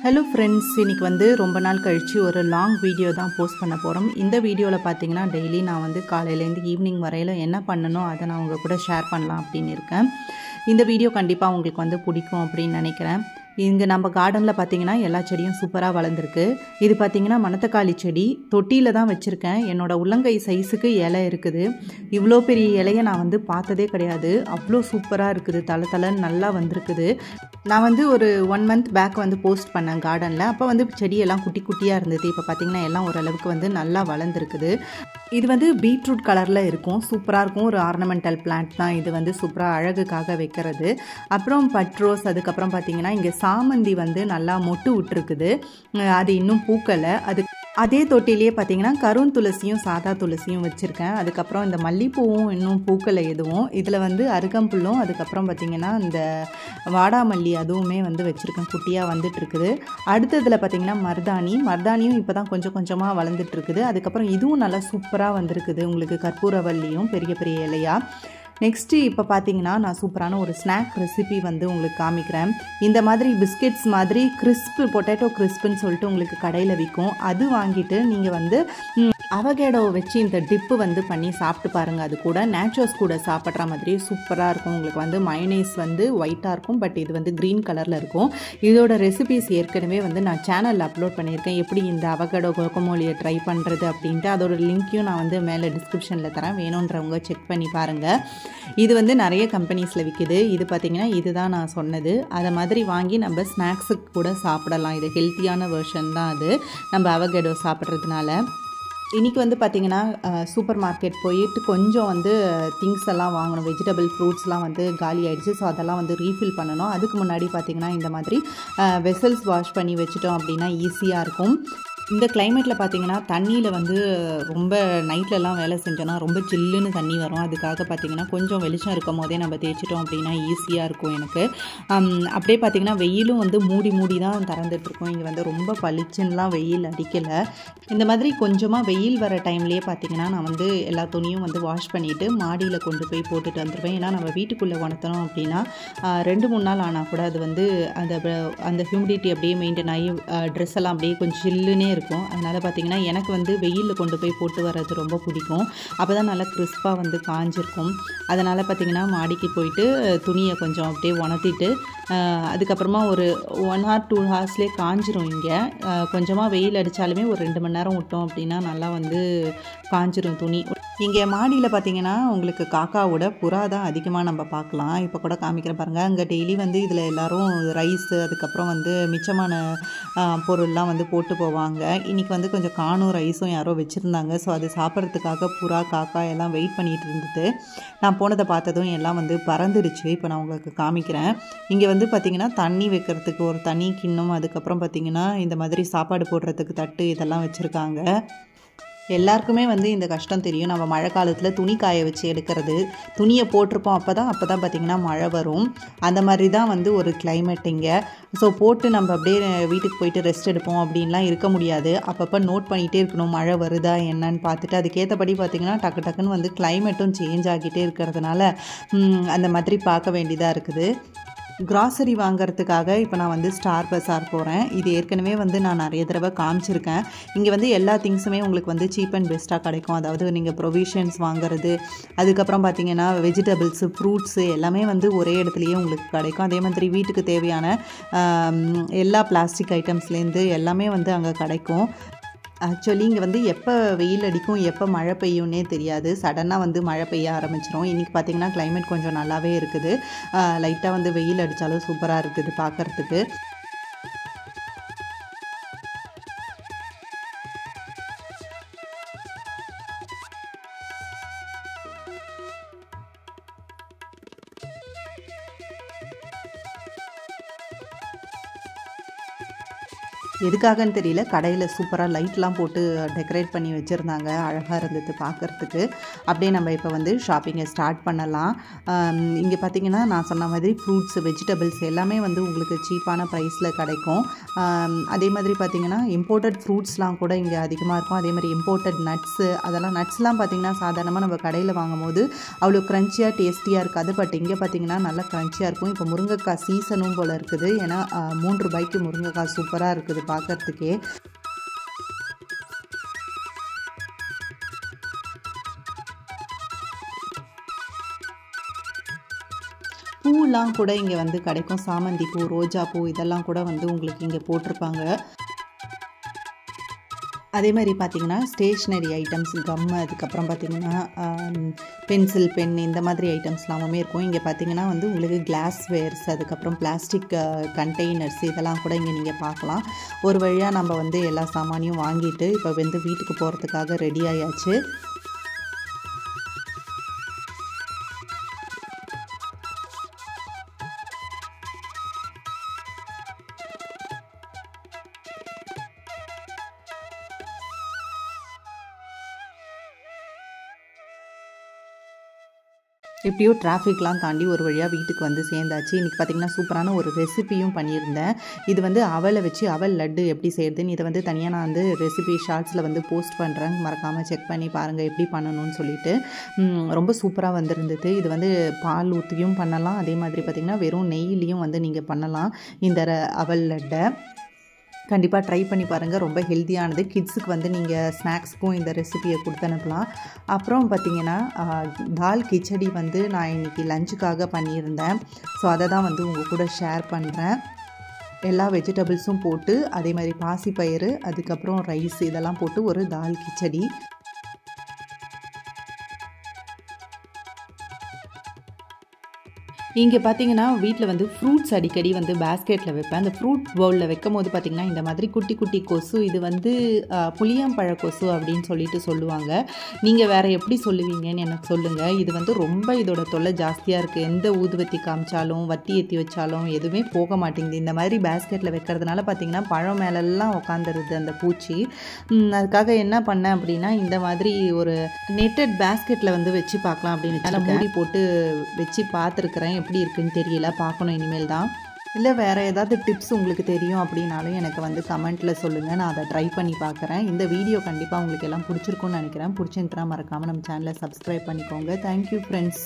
Hello friends, இன்றைக்கி வந்து ரொம்ப நாள் கழித்து ஒரு லாங் வீடியோ தான் போஸ்ட் பண்ண போகிறோம். இந்த வீடியோவில் பார்த்தீங்கன்னா டெய்லி நான் வந்து காலையிலேருந்து ஈவினிங் வரையில் என்ன பண்ணணும் அதை நான் உங்கள் கூட ஷேர் பண்ணலாம் அப்படின்னு இருக்கேன். இந்த வீடியோ கண்டிப்பாக உங்களுக்கு வந்து பிடிக்கும் அப்படின்னு நினைக்கிறேன். இங்கே நம்ம கார்டனில் பார்த்தீங்கன்னா எல்லா செடியும் சூப்பராக வளர்ந்துருக்கு. இது பார்த்தீங்கன்னா மணத்தக்காளி செடி தொட்டியில் தான் வச்சுருக்கேன். என்னோடய உள்ளங்கை சைஸுக்கு இலை இருக்குது. இவ்வளோ பெரிய இலையை நான் வந்து பார்த்ததே கிடையாது. அவ்வளோ சூப்பராக இருக்குது, தலை தலைன்னு நல்லா வந்திருக்குது. நான் வந்து ஒரு 1 month பேக் வந்து போஸ்ட் பண்ணேன் கார்டனில். அப்போ வந்து செடியெல்லாம் குட்டி குட்டியாக இருந்தது. இப்போ பார்த்திங்கன்னா எல்லாம் ஓரளவுக்கு வந்து நல்லா வளர்ந்துருக்குது. இது வந்து பீட்ரூட் கலரில் இருக்கும், சூப்பராக இருக்கும். ஒரு ஆர்னமெண்டல் பிளான்ட் தான் இது, வந்து சூப்பராக அழகுக்காக வைக்கிறது. அப்புறம் பட்ரோஸ், அதுக்கப்புறம் பார்த்திங்கன்னா இங்கே சாமந்தி வந்து நல்லா மொட்டு விட்டுருக்குது. அது இன்னும் பூக்கலை. அதே தொட்டிலேயே பார்த்தீங்கன்னா கருந்துளசியும் சாதா துளசியும் வச்சுருக்கேன். அதுக்கப்புறம் இந்த மல்லிப்பூவும் இன்னும் பூக்களை எதுவும். இதில் வந்து அருகம்புல்லும் அதுக்கப்புறம் பார்த்திங்கன்னா இந்த வாடாமல்லி அதுவுமே வந்து வச்சுருக்கேன், குட்டியாக வந்துட்டுருக்குது. அடுத்ததில் பார்த்திங்கன்னா மருதாணியும் இப்போ தான் கொஞ்சம் கொஞ்சமாக வளர்ந்துட்டுருக்குது. அதுக்கப்புறம் இதுவும் நல்லா சூப்பராக வந்திருக்குது. உங்களுக்கு கற்பூரவல்லியும் பெரிய பெரிய இலையாக. நெக்ஸ்ட்டு இப்போ பார்த்தீங்கன்னா நான் சூப்பரான ஒரு ஸ்நாக் ரெசிபி வந்து உங்களுக்கு காமிக்கிறேன். இந்த மாதிரி பிஸ்கெட்ஸ் மாதிரி பொட்டேட்டோ கிறிஸ்ப்புன்னு சொல்லிட்டு உங்களுக்கு கடையில் விற்கும். அது வாங்கிட்டு நீங்கள் வந்து அவகேடோ வச்சு இந்த டிப்பு வந்து பண்ணி சாப்பிட்டு பாருங்கள். அது கூட நேச்சோஸ் கூட சாப்பிட்ற மாதிரி சூப்பராக இருக்கும். உங்களுக்கு வந்து மயோனைஸ் வந்து ஒயிட்டாக இருக்கும், பட் இது வந்து க்ரீன் கலரில் இருக்கும். இதோட ரெசிபிஸ் ஏற்கனவே வந்து நான் சேனலில் அப்லோட் பண்ணியிருக்கேன், எப்படி இந்த அவகேடோ குவாக்கமோலியை ட்ரை பண்ணுறது அப்படின்ட்டு. அதோட லிங்க்கையும் நான் வந்து மேலே டிஸ்கிரிப்ஷனில் தரேன், வேணுன்றவங்க செக் பண்ணி பாருங்கள். இது வந்து நிறைய கம்பெனிஸில் விற்கிது. இது பார்த்திங்கன்னா இதுதான் நான் சொன்னது. அதை மாதிரி வாங்கி நம்ம ஸ்நாக்ஸுக்கு கூட சாப்பிடலாம். இது ஹெல்த்தியான வெர்ஷன் தான் அது, நம்ம அவகேடோ சாப்பிட்றதுனால. இன்றைக்கி வந்து பார்த்திங்கன்னா சூப்பர் மார்க்கெட் போயிட்டு கொஞ்சம் வந்து திங்ஸ் எல்லாம் வாங்கணும். வெஜிடபிள் ஃப்ரூட்ஸ்லாம் வந்து காலி ஆகிடுச்சு. ஸோ அதெல்லாம் வந்து ரீஃபில் பண்ணணும். அதுக்கு முன்னாடி பார்த்திங்கன்னா இந்த மாதிரி வெசல்ஸ் வாஷ் பண்ணி வச்சுட்டோம் அப்படின்னா ஈஸியாக இருக்கும். இந்த கிளைமேட்டில் பார்த்திங்கன்னா தண்ணியில் வந்து ரொம்ப நைட்லலாம் வேலை செஞ்சோன்னா ரொம்ப சில்லுன்னு தண்ணி வரும். அதுக்காக பார்த்திங்கன்னா கொஞ்சம் வெளிச்சம் இருக்கும் போதே நம்ம தேய்ச்சிட்டோம் அப்படின்னா ஈஸியாக இருக்கும் எனக்கு. அப்படியே பார்த்திங்கன்னா வெயிலும் வந்து மூடி தான் திறந்துட்டுருக்கோம். இங்கே வந்து ரொம்ப பளிச்சுன்னெலாம் வெயில் அடிக்கலை. இந்த மாதிரி கொஞ்சமாக வெயில் வர டைம்லேயே பார்த்திங்கன்னா நான் வந்து எல்லா துணியும் வந்து வாஷ் பண்ணிவிட்டு மாடியில் கொண்டு போய் போட்டுட்டு வந்துடுவேன். ஏன்னா நம்ம வீட்டுக்குள்ளே உணர்த்தணும் அப்படின்னா 2-3 நாள் ஆனால் கூட அது வந்து அந்த ஹியூமிடிட்டி அப்படியே மெயின்டைன் ஆகி ட்ரெஸ் எல்லாம் அப்படியே கொஞ்சம் சில்லுன்னே இருக்கும். அதனால் பார்த்திங்கன்னா எனக்கு வந்து வெயிலில் கொண்டு போய் போட்டு வர்றது ரொம்ப பிடிக்கும். அப்போ தான் நல்லா கிறிஸ்பாக வந்து காஞ்சிருக்கும். அதனால் பார்த்திங்கன்னா மாடிக்கு போயிட்டு துணியை கொஞ்சம் அப்படியே உணர்த்திட்டு அதுக்கப்புறமா ஒரு 1 or 2 ஹார்ஸ்லேயே காஞ்சிரும். இங்கே கொஞ்சமாக வெயில் அடித்தாலுமே ஒரு 2 மணி நேரம் விட்டோம் அப்படின்னா நல்லா வந்து காஞ்சிரும் துணி. இங்கே மாடியில் பார்த்திங்கன்னா உங்களுக்கு காக்காவோட புறா தான் அதிகமாக நம்ம பார்க்கலாம். இப்போ கூட காமிக்கிற பாருங்கள். அங்கே டெய்லி வந்து இதில் எல்லோரும் ரைஸு அதுக்கப்புறம் வந்து மிச்சமான பொருள்லாம் வந்து போட்டு போவாங்க. இன்றைக்கி வந்து கொஞ்சம் காணும் ரைஸும் யாரோ வச்சுருந்தாங்க. ஸோ அது சாப்பிட்றதுக்காக புறா காக்கா எல்லாம் வெயிட் பண்ணிகிட்டு இருந்தது. நான் போனதை பார்த்ததும் எல்லாம் வந்து பறந்துடுச்சு. இப்போ நான் உங்களுக்கு காமிக்கிறேன். இங்கே வந்து பார்த்திங்கன்னா தண்ணி வைக்கிறதுக்கு ஒரு தனி கிண்ணம், அதுக்கப்புறம் பார்த்திங்கன்னா இந்த மாதிரி சாப்பாடு போடுறதுக்கு தட்டு இதெல்லாம் வச்சுருக்காங்க. எல்லாருக்குமே வந்து இந்த கஷ்டம் தெரியும். நம்ம மழை காலத்தில் துணி காய வச்சு எடுக்கிறது, துணியை போட்டிருப்போம் அப்போ தான் பார்த்திங்கன்னா மழை வரும். அந்த மாதிரி தான் வந்து ஒரு கிளைமேட் இங்கே. ஸோ போட்டு நம்ம அப்படியே வீட்டுக்கு போயிட்டு ரெஸ்ட் எடுப்போம் அப்படின்லாம் இருக்க முடியாது. அப்பப்போ நோட் பண்ணிகிட்டே இருக்கணும், மழை வருதா என்னன்னு பார்த்துட்டு. அதுக்கேற்றபடி பார்த்திங்கன்னா டக்குன்னு வந்து கிளைமேட்டும் சேஞ்ச் ஆகிட்டே இருக்கிறதுனால அந்த மாதிரி பார்க்க வேண்டியதாக இருக்குது. கிராசரி வாங்கிறதுக்காக இப்போ நான் வந்து ஸ்டார் பஸார் போகிறேன். இது ஏற்கனவே வந்து நான் நிறைய தடவை காமிச்சிருக்கேன். இங்கே வந்து எல்லா திங்ஸுமே உங்களுக்கு வந்து சீப் அண்ட் பெஸ்ட்டாக கிடைக்கும். அதாவது நீங்கள் ப்ரொவிஷன்ஸ் வாங்குறது, அதுக்கப்புறம் பார்த்திங்கன்னா வெஜிடபிள்ஸு ஃப்ரூட்ஸு எல்லாமே வந்து ஒரே இடத்துலையே உங்களுக்கு கிடைக்கும். அதே மாதிரி வீட்டுக்கு தேவையான எல்லா பிளாஸ்டிக் ஐட்டம்ஸ்லேருந்து எல்லாமே வந்து அங்கே கிடைக்கும். ஆக்சுவலி இங்கே வந்து எப்போ வெயில் அடிக்கும் எப்போ மழை பெய்யும்னே தெரியாது. சடனாக வந்து மழை பெய்ய ஆரம்பிச்சிடும். இன்றைக்கி பார்த்திங்கன்னா கிளைமேட் கொஞ்சம் நல்லாவே இருக்குது. லைட்டாக வந்து வெயில் அடித்தாலும் சூப்பராக இருக்குது பார்க்குறதுக்கு. எதுக்காகன்னு தெரியல, கடையில் சூப்பராக லைட்லாம் போட்டு டெக்கரேட் பண்ணி வச்சுருந்தாங்க. அழகாக இருந்தது பார்க்குறதுக்கு. அப்படியே நம்ம இப்போ வந்து ஷாப்பிங்கை ஸ்டார்ட் பண்ணலாம். இங்கே பார்த்திங்கன்னா நான் சொன்ன மாதிரி ஃப்ரூட்ஸ், வெஜிடபிள்ஸ் எல்லாமே வந்து உங்களுக்கு சீப்பான ப்ரைஸில் கிடைக்கும். அதே மாதிரி பார்த்திங்கன்னா இம்போர்ட்டட் ஃப்ரூட்ஸ்லாம் கூட இங்கே அதிகமாக இருக்கும். அதே மாதிரி இம்போர்ட்டட் நட்ஸு, அதெல்லாம் நட்ஸ்லாம் பார்த்திங்கன்னா சாதாரணமாக நம்ம கடையில் வாங்கும்போது அவ்வளோ க்ரன்ச்சியாக டேஸ்டியாக இருக்காது. பட் இங்கே பார்த்திங்கன்னா நல்லா க்ரன்ச்சியாக இருக்கும். இப்போ முருங்கைக்காய் சீசனும் போல் இருக்குது. ஏன்னா 3 ரூபாய்க்கு முருங்கைக்காய் சூப்பராக இருக்குது பார்க்குறதுக்கே. பூலாம் கூட இங்கே வந்து கிடைக்கும். சாமந்தி பூ, ரோஜா பூ இதெல்லாம் கூட வந்து உங்களுக்கு இங்கே போட்டிருப்பாங்க. அதே மாதிரி பார்த்திங்கன்னா ஸ்டேஷ்னரி ஐட்டம்ஸ், கம்மு, அதுக்கப்புறம் பார்த்திங்கன்னா பென்சில், பென் இந்த மாதிரி ஐட்டம்ஸ்லாமுமே இருக்கும். இங்கே பார்த்திங்கன்னா வந்து உங்களுக்கு கிளாஸ்வேர்ஸ், அதுக்கப்புறம் பிளாஸ்டிக் கண்டெய்னர்ஸ் இதெல்லாம் கூட இங்கே நீங்கள் பார்க்கலாம். ஒரு வழியாக நம்ம வந்து எல்லா சாமானையும் வாங்கிட்டு இப்போ வந்து வீட்டுக்கு போகிறதுக்காக ரெடி ஆயாச்சு. எப்படியோ டிராஃபிக்லாம் தாண்டி ஒரு வழியாக வீட்டுக்கு வந்து சேர்ந்தாச்சு. இன்றைக்கி பார்த்திங்கன்னா சூப்பரான ஒரு ரெசிபியும் பண்ணியிருந்தேன். இது வந்து அவலை வச்சு அவல் லட்டு எப்படி செய்கிறதுன்னு இதை வந்து தனியாக நான் வந்து ரெசிபி ஷார்ட்ஸில் வந்து போஸ்ட் பண்ணுறேன். மறக்காமல் செக் பண்ணி பாருங்கள் எப்படி பண்ணணும்னு சொல்லிட்டு. ரொம்ப சூப்பராக வந்திருந்தது. இது வந்து பால் ஊற்றியும் பண்ணலாம். அதே மாதிரி பார்த்திங்கன்னா வெறும் நெய்யிலையும் வந்து நீங்கள் பண்ணலாம் இந்த அவல் லட்டை. கண்டிப்பாக ட்ரை பண்ணி பாருங்கள். ரொம்ப ஹெல்த்தியானது. கிட்ஸுக்கு வந்து நீங்கள் ஸ்நாக்ஸ்க்கும் இந்த ரெசிபியை கொடுத்து அனுப்பலாம். அப்புறம் பார்த்திங்கன்னா தால் கிச்சடி வந்து நான் இன்றைக்கி லஞ்சுக்காக பண்ணியிருந்தேன். ஸோ அதை தான் வந்து உங்கள் கூட ஷேர் பண்ணுறேன். எல்லா வெஜிடபிள்ஸும் போட்டு அதே மாதிரி பாசிப்பயிறு, அதுக்கப்புறம் ரைஸ் இதெல்லாம் போட்டு ஒரு தால் கிச்சடி. இங்கே பார்த்தீங்கன்னா வீட்டில் வந்து ஃப்ரூட்ஸ் அடிக்கடி வந்து பேஸ்கெட்டில் வைப்பேன். அந்த ஃப்ரூட் பவுலில் வைக்கும் போது பார்த்திங்கன்னா இந்த மாதிரி குட்டி குட்டி கொசு, இது வந்து புளியம்பழ கொசு அப்படின்னு சொல்லிட்டு சொல்லுவாங்க. நீங்கள் வேறு எப்படி சொல்லுவீங்கன்னு எனக்கு சொல்லுங்கள். இது வந்து ரொம்ப இதோட தொல்லை ஜாஸ்தியாக இருக்குது. எந்த ஊதுவத்தி காமிச்சாலும் வத்தி ஏற்றி வச்சாலும் எதுவுமே போக மாட்டேங்குது. இந்த மாதிரி பேஸ்கெட்டில் வைக்கிறதுனால பார்த்திங்கன்னா பழம் மேலெல்லாம் உட்காந்துருது அந்த பூச்சி. அதுக்காக என்ன பண்ணேன் அப்படின்னா இந்த மாதிரி ஒரு நெட்டட் பேஸ்கெட்டில் வந்து வச்சு பார்க்கலாம் அப்படின்னு அதை மூடி போட்டு வச்சு பார்த்துருக்குறேன். எப்படி இருக்குன்னு தெரியல, பார்க்கணும் இனிமேல் தான். இல்லை வேறு ஏதாவது டிப்ஸ் உங்களுக்கு தெரியும் அப்படின்னாலும் எனக்கு வந்து கமெண்ட்டில் சொல்லுங்கள். நான் அதை ட்ரை பண்ணி பார்க்குறேன். இந்த வீடியோ கண்டிப்பாக உங்களுக்கு எல்லாம் பிடிச்சிருக்குன்னு நினைக்கிறேன். பிடிச்சிருந்தா மறக்காமல் நம்ம சேனலை சப்ஸ்கிரைப் பண்ணிக்கோங்க. Thank you friends.